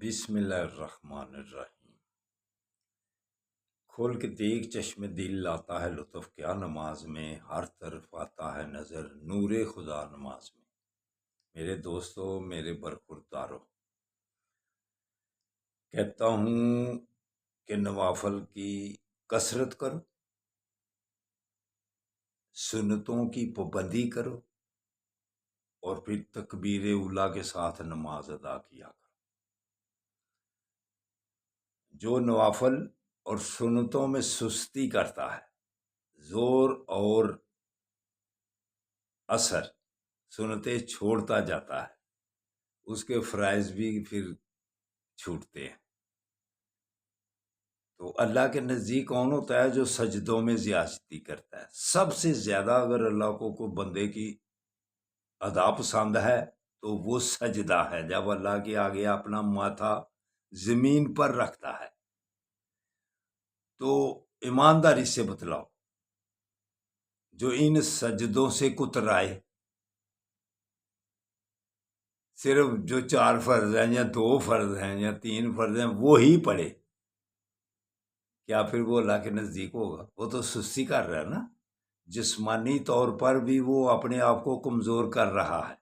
بسم اللہ الرحمن الرحیم۔ کھول کے دیکھ چشم دل لاتا ہے لطف کیا نماز میں، ہر طرف آتا ہے نظر نور خدا نماز میں۔ میرے دوستو، میرے برخوردارو، کہتا ہوں کہ نوافل کی کثرت کرو، سنتوں کی پابندی کرو، اور پھر تکبیر اولیٰ کے ساتھ نماز ادا کیا کرو۔ جو نوافل اور سنتوں میں سستی کرتا ہے، زور اور اثر سنتیں چھوڑتا جاتا ہے، اس کے فرائض بھی پھر چھوٹتے ہیں۔ تو اللہ کے نزدیک کون ہوتا ہے؟ جو سجدوں میں زیادتی کرتا ہے۔ سب سے زیادہ اگر اللہ کو بندے کی ادا پسند ہے تو وہ سجدہ ہے، جب اللہ کے آگے اپنا ماتھا زمین پر رکھتا ہے۔ تو ایمانداری سے بتلاؤ، جو ان سجدوں سے کترائے، صرف جو 4 فرض ہیں یا 2 فرض ہیں یا 3 فرض ہیں وہی پڑھے، کیا پھر وہ اللہ کے نزدیک ہوگا؟ وہ تو سستی کر رہا ہے نا، جسمانی طور پر بھی وہ اپنے آپ کو کمزور کر رہا ہے،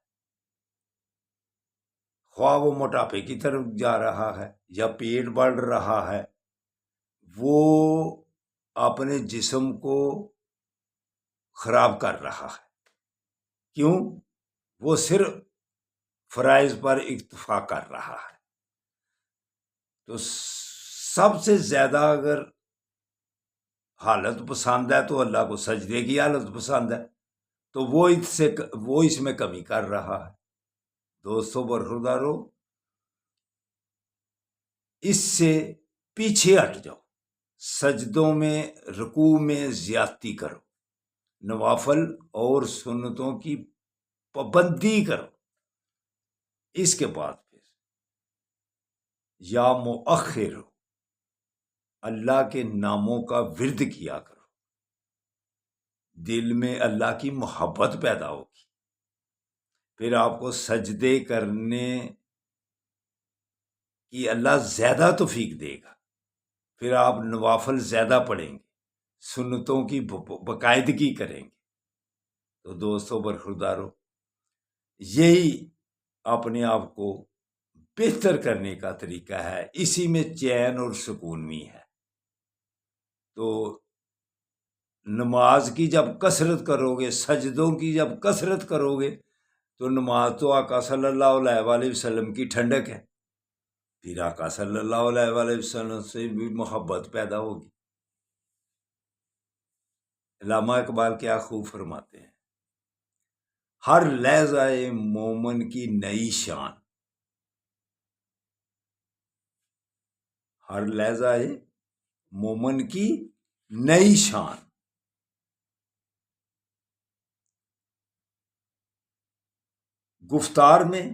خواہ وہ موٹاپے کی طرف جا رہا ہے یا پیٹ بڑھ رہا ہے، وہ اپنے جسم کو خراب کر رہا ہے۔ کیوں؟ وہ صرف فرائض پر اکتفا کر رہا ہے۔ تو سب سے زیادہ اگر حالت پسند ہے تو اللہ کو سجدے کی حالت پسند ہے، تو وہ اس میں کمی کر رہا ہے۔ دوستو برخوردارو، اس سے پیچھے ہٹ جاؤ، سجدوں میں رکوع میں زیادتی کرو، نوافل اور سنتوں کی پابندی کرو۔ اس کے بعد پھر یا مؤخر ہو، اللہ کے ناموں کا ورد کیا کرو، دل میں اللہ کی محبت پیدا ہوگی، پھر آپ کو سجدے کرنے کی اللہ زیادہ توفیق دے گا، پھر آپ نوافل زیادہ پڑھیں گے، سنتوں کی باقاعدگی کریں گے۔ تو دوستو برخوردارو، یہی اپنے آپ کو بہتر کرنے کا طریقہ ہے، اسی میں چین اور سکون بھی ہے۔ تو نماز کی جب کثرت کرو گے، سجدوں کی جب کثرت کرو گے، تو نماز تو آقا صلی اللہ علیہ وآلہ وسلم کی ٹھنڈک ہے، پھر آقا صلی اللہ علیہ وآلہ وسلم سے بھی محبت پیدا ہوگی۔ علامہ اقبال کیا خوب فرماتے ہیں، ہر لحظہ مومن کی نئی شان، ہر لحظہ مومن کی نئی شان، گفتار میں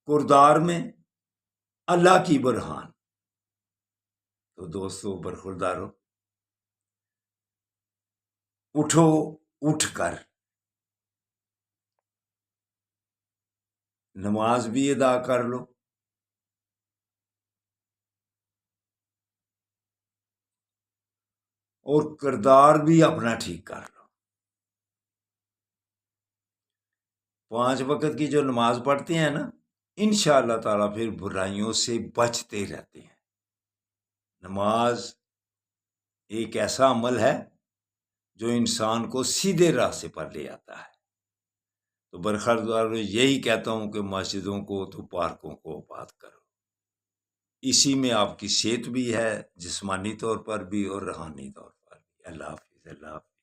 کردار میں اللہ کی برہان۔ تو دوستو برخوردارو، اٹھو، اٹھ کر نماز بھی ادا کر لو، اور کردار بھی اپنا ٹھیک کر لو۔ 5 وقت کی جو نماز پڑھتے ہیں نا، انشاءاللہ تعالیٰ پھر برائیوں سے بچتے رہتے ہیں۔ نماز ایک ایسا عمل ہے جو انسان کو سیدھے راستے پر لے آتا ہے۔ تو برخوردار یہی کہتا ہوں کہ مسجدوں کو تو پارکوں کو آباد کرو، اسی میں آپ کی صحت بھی ہے، جسمانی طور پر بھی اور روحانی طور پر بھی۔ اللہ حافظ، اللہ حافظ۔